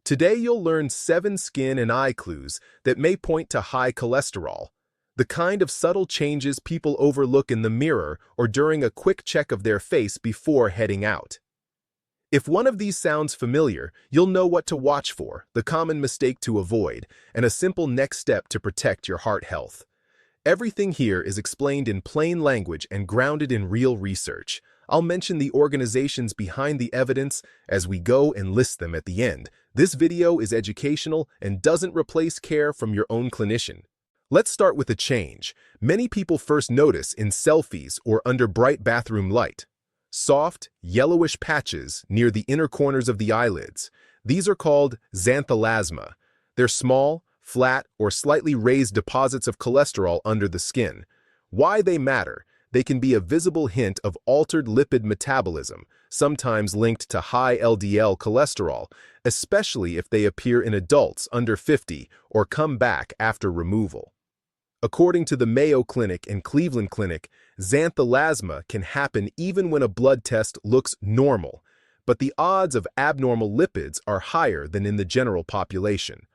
Today you'll learn 7 skin and eye clues that may point to high cholesterol, the kind of subtle changes people overlook in the mirror or during a quick check of their face before heading out. If one of these sounds familiar, you'll know what to watch for, the common mistake to avoid, and a simple next step to protect your heart health. Everything here is explained in plain language and grounded in real research. I'll mention the organizations behind the evidence as we go and list them at the end. This video is educational and doesn't replace care from your own clinician. Let's start with a change many people first notice in selfies or under bright bathroom light. Soft, yellowish patches near the inner corners of the eyelids. These are called xanthelasma. They're small, flat, or slightly raised deposits of cholesterol under the skin. Why they matter? They can be a visible hint of altered lipid metabolism, sometimes linked to high LDL cholesterol, especially if they appear in adults under 50 or come back after removal. According to the Mayo Clinic and Cleveland Clinic, xanthelasma can happen even when a blood test looks normal, but the odds of abnormal lipids are higher than in the general population.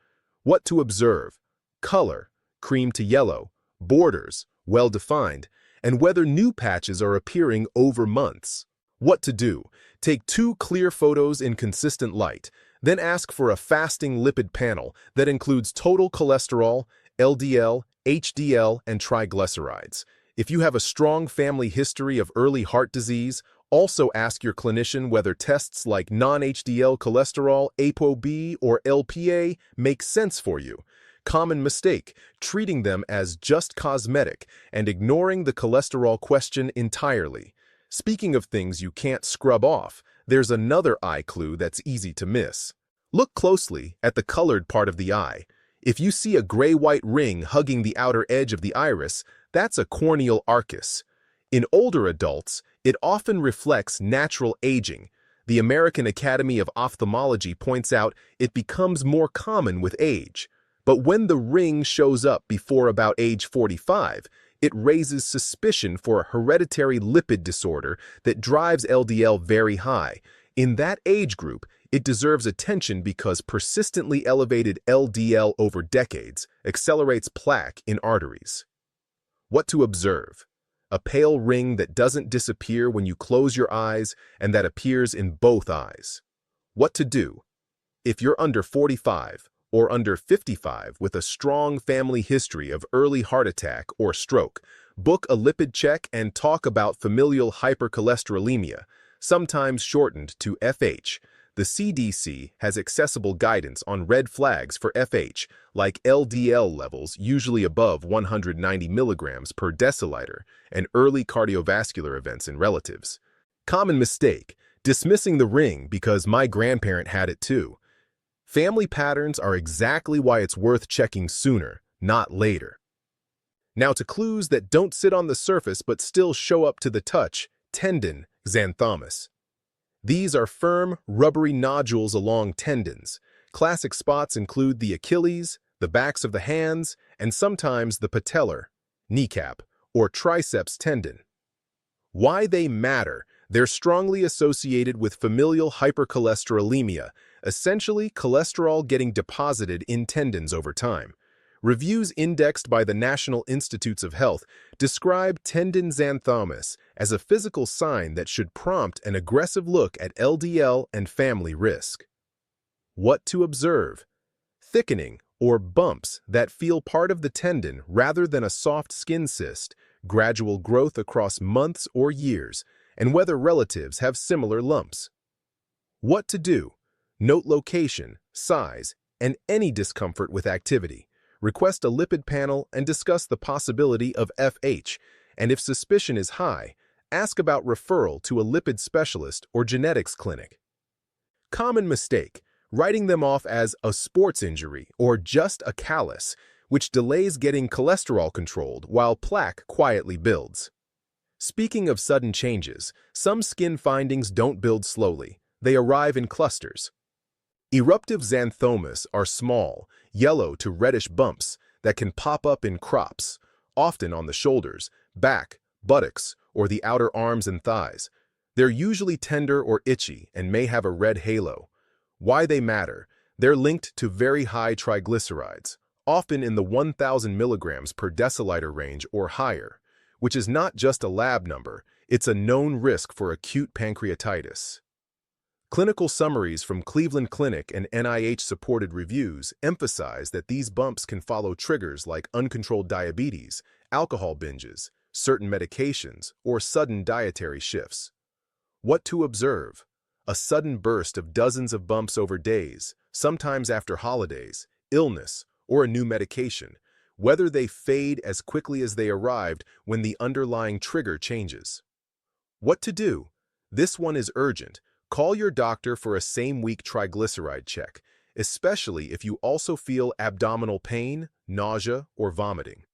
What to observe: color, cream to yellow, borders, well-defined, and whether new patches are appearing over months. What to do: take 2 clear photos in consistent light, then ask for a fasting lipid panel that includes total cholesterol, LDL, HDL, and triglycerides. If you have a strong family history of early heart disease, also ask your clinician whether tests like non-HDL cholesterol, ApoB, or LPA make sense for you. Common mistake: treating them as just cosmetic and ignoring the cholesterol question entirely. Speaking of things you can't scrub off, there's another eye clue that's easy to miss. Look closely at the colored part of the eye. If you see a gray-white ring hugging the outer edge of the iris, that's a corneal arcus. In older adults, it often reflects natural aging. The American Academy of Ophthalmology points out it becomes more common with age. But when the ring shows up before about age 45, it raises suspicion for a hereditary lipid disorder that drives LDL very high. In that age group, it deserves attention because persistently elevated LDL over decades accelerates plaque in arteries. What to observe: a pale ring that doesn't disappear when you close your eyes and that appears in both eyes. What to do: if you're under 45 or under 55 with a strong family history of early heart attack or stroke, book a lipid check and talk about familial hypercholesterolemia, sometimes shortened to FH. The CDC has accessible guidance on red flags for FH, like LDL levels usually above 190 milligrams per deciliter, and early cardiovascular events in relatives. Common mistake: dismissing the ring because my grandparent had it too. Family patterns are exactly why it's worth checking sooner, not later. Now to clues that don't sit on the surface but still show up to the touch: tendon, xanthomas. These are firm, rubbery nodules along tendons. Classic spots include the Achilles, the backs of the hands, and sometimes the patellar, kneecap, or triceps tendon. Why they matter: they're strongly associated with familial hypercholesterolemia, essentially cholesterol getting deposited in tendons over time. Reviews indexed by the National Institutes of Health describe tendon xanthomas as a physical sign that should prompt an aggressive look at LDL and family risk. What to observe: thickening or bumps that feel part of the tendon rather than a soft skin cyst, gradual growth across months or years, and whether relatives have similar lumps. What to do: note location, size, and any discomfort with activity. Request a lipid panel and discuss the possibility of FH, and if suspicion is high, ask about referral to a lipid specialist or genetics clinic. Common mistake: writing them off as a sports injury or just a callus, which delays getting cholesterol controlled while plaque quietly builds. Speaking of sudden changes, some skin findings don't build slowly. They arrive in clusters. Eruptive xanthomas are small, yellow to reddish bumps that can pop up in crops, often on the shoulders, back, buttocks, or the outer arms and thighs. They're usually tender or itchy and may have a red halo. Why they matter: They're linked to very high triglycerides, often in the 1,000 milligrams per deciliter range or higher, which is not just a lab number, it's a known risk for acute pancreatitis. Clinical summaries from Cleveland Clinic and NIH-supported reviews emphasize that these bumps can follow triggers like uncontrolled diabetes, alcohol binges, certain medications, or sudden dietary shifts. What to observe? A sudden burst of dozens of bumps over days, sometimes after holidays, illness, or a new medication, whether they fade as quickly as they arrived when the underlying trigger changes. What to do? This one is urgent. Call your doctor for a same-week triglyceride check, especially if you also feel abdominal pain, nausea, or vomiting.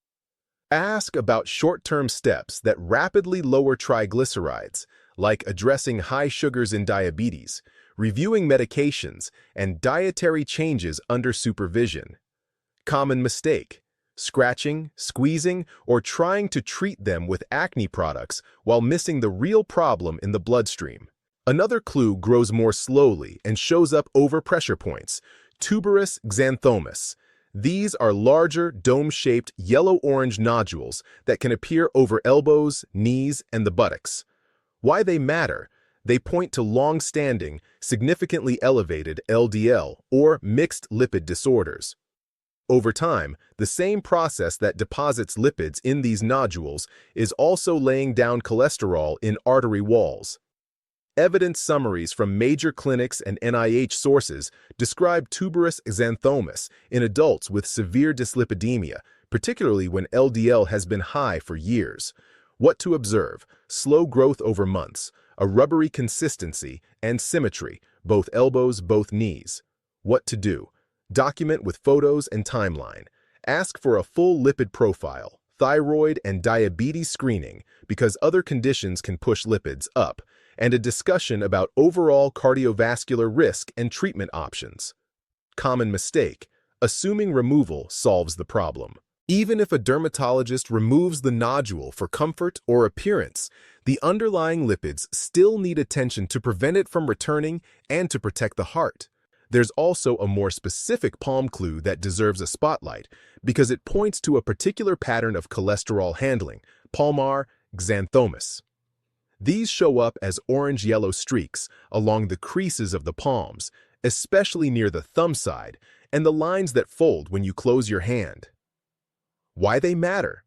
Ask about short-term steps that rapidly lower triglycerides, like addressing high sugars in diabetes, reviewing medications, and dietary changes under supervision. Common mistake: scratching, squeezing, or trying to treat them with acne products while missing the real problem in the bloodstream. Another clue grows more slowly and shows up over pressure points: tuberous xanthomas. These are larger, dome-shaped, yellow-orange nodules that can appear over elbows, knees, and the buttocks. Why they matter? They point to long-standing, significantly elevated LDL or mixed lipid disorders. Over time, the same process that deposits lipids in these nodules is also laying down cholesterol in artery walls. Evidence summaries from major clinics and NIH sources describe tuberous xanthomas in adults with severe dyslipidemia, particularly when LDL has been high for years. What to observe? Slow growth over months, a rubbery consistency, and symmetry, both elbows, both knees. What to do? Document with photos and timeline. Ask for a full lipid profile, thyroid and diabetes screening, because other conditions can push lipids up, and a discussion about overall cardiovascular risk and treatment options. Common mistake: assuming removal solves the problem. Even if a dermatologist removes the nodule for comfort or appearance, the underlying lipids still need attention to prevent it from returning and to protect the heart. There's also a more specific palm clue that deserves a spotlight because it points to a particular pattern of cholesterol handling: palmar xanthomas. These show up as orange-yellow streaks along the creases of the palms, especially near the thumb side, and the lines that fold when you close your hand. Why they matter?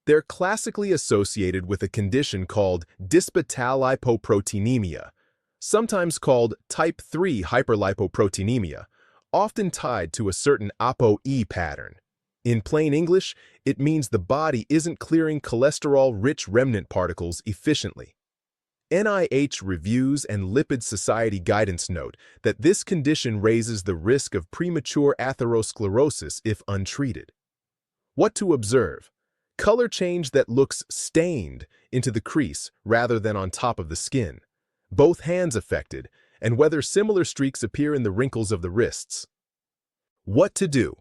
They're classically associated with a condition called dysbetalipoproteinemia, sometimes called type 3 hyperlipoproteinemia, often tied to a certain ApoE pattern. In plain English, it means the body isn't clearing cholesterol-rich remnant particles efficiently. NIH reviews and Lipid Society guidance note that this condition raises the risk of premature atherosclerosis if untreated. What to observe? Color change that looks stained into the crease rather than on top of the skin. Both hands affected, and whether similar streaks appear in the wrinkles of the wrists. What to do?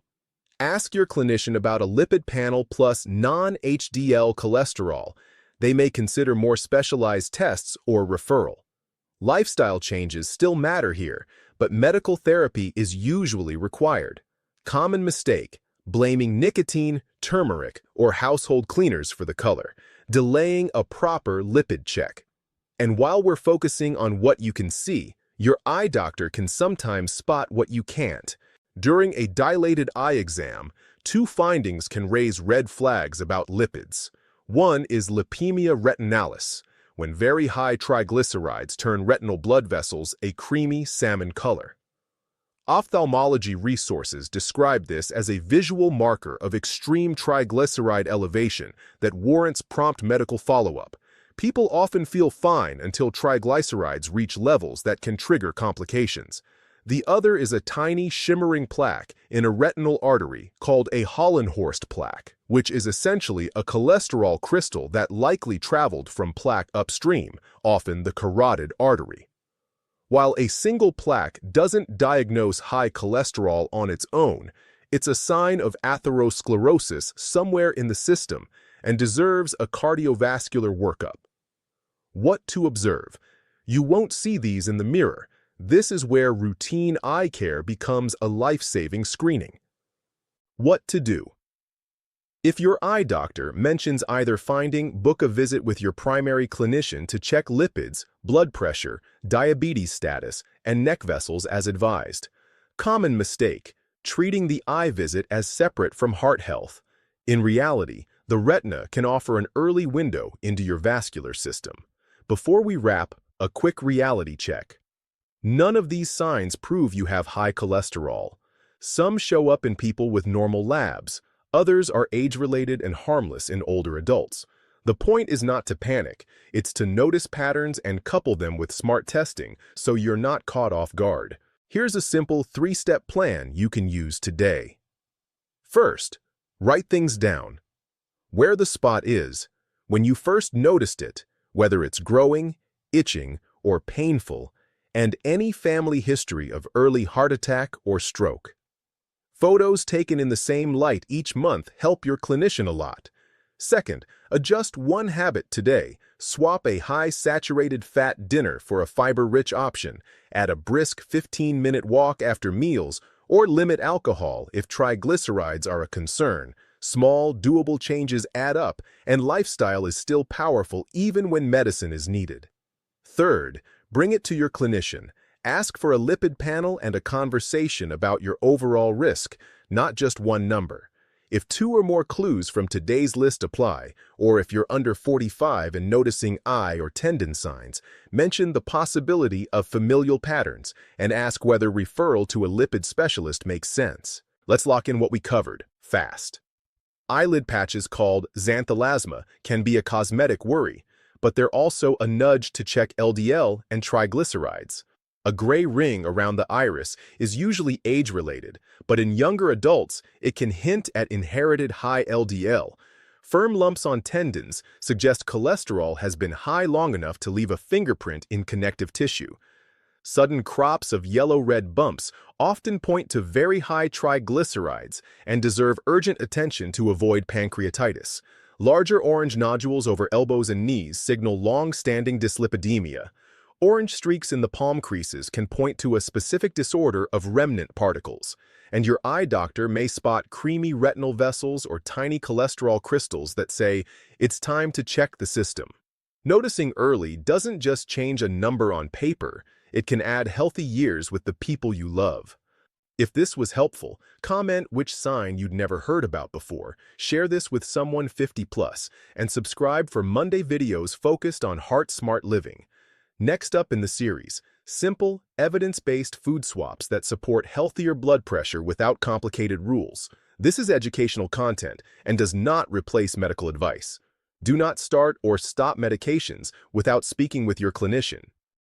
Ask your clinician about a lipid panel plus non-HDL cholesterol. They may consider more specialized tests or referral. Lifestyle changes still matter here, but medical therapy is usually required. Common mistake: blaming nicotine, turmeric, or household cleaners for the color, delaying a proper lipid check. And while we're focusing on what you can see, your eye doctor can sometimes spot what you can't. During a dilated eye exam, two findings can raise red flags about lipids. One is lipemia retinalis, when very high triglycerides turn retinal blood vessels a creamy salmon color. Ophthalmology resources describe this as a visual marker of extreme triglyceride elevation that warrants prompt medical follow-up. People often feel fine until triglycerides reach levels that can trigger complications. The other is a tiny, shimmering plaque in a retinal artery called a Hollenhorst plaque, which is essentially a cholesterol crystal that likely traveled from plaque upstream, often the carotid artery. While a single plaque doesn't diagnose high cholesterol on its own, it's a sign of atherosclerosis somewhere in the system and deserves a cardiovascular workup. What to observe? You won't see these in the mirror. This is where routine eye care becomes a life-saving screening. What to do? If your eye doctor mentions either finding, book a visit with your primary clinician to check lipids, blood pressure, diabetes status, and neck vessels as advised. Common mistake: treating the eye visit as separate from heart health. In reality, the retina can offer an early window into your vascular system. Before we wrap, a quick reality check. None of these signs prove you have high cholesterol. Some show up in people with normal labs. Others are age-related and harmless in older adults. The point is not to panic, it's to notice patterns and couple them with smart testing so you're not caught off guard. Here's a simple 3-step plan you can use today. First, write things down. Where the spot is, when you first noticed it, whether it's growing, itching, or painful, and any family history of early heart attack or stroke. Photos taken in the same light each month help your clinician a lot. Second, adjust one habit today. Swap a high-saturated fat dinner for a fiber-rich option, add a brisk 15-minute walk after meals, or limit alcohol if triglycerides are a concern. Small, doable changes add up, and lifestyle is still powerful even when medicine is needed. Third, bring it to your clinician. Ask for a lipid panel and a conversation about your overall risk, not just one number. If 2 or more clues from today's list apply, or if you're under 45 and noticing eye or tendon signs, mention the possibility of familial patterns and ask whether referral to a lipid specialist makes sense. Let's lock in what we covered, fast. Eyelid patches called xanthelasma can be a cosmetic worry, but they're also a nudge to check LDL and triglycerides. A gray ring around the iris is usually age-related, but in younger adults, it can hint at inherited high LDL. Firm lumps on tendons suggest cholesterol has been high long enough to leave a fingerprint in connective tissue. Sudden crops of yellow-red bumps often point to very high triglycerides and deserve urgent attention to avoid pancreatitis. Larger orange nodules over elbows and knees signal long-standing dyslipidemia. Orange streaks in the palm creases can point to a specific disorder of remnant particles, and your eye doctor may spot creamy retinal vessels or tiny cholesterol crystals that say, it's time to check the system. Noticing early doesn't just change a number on paper, it can add healthy years with the people you love. If this was helpful, comment which sign you'd never heard about before, share this with someone 50+, and subscribe for Monday videos focused on heart-smart living. Next up in the series, simple, evidence-based food swaps that support healthier blood pressure without complicated rules. This is educational content and does not replace medical advice. Do not start or stop medications without speaking with your clinician.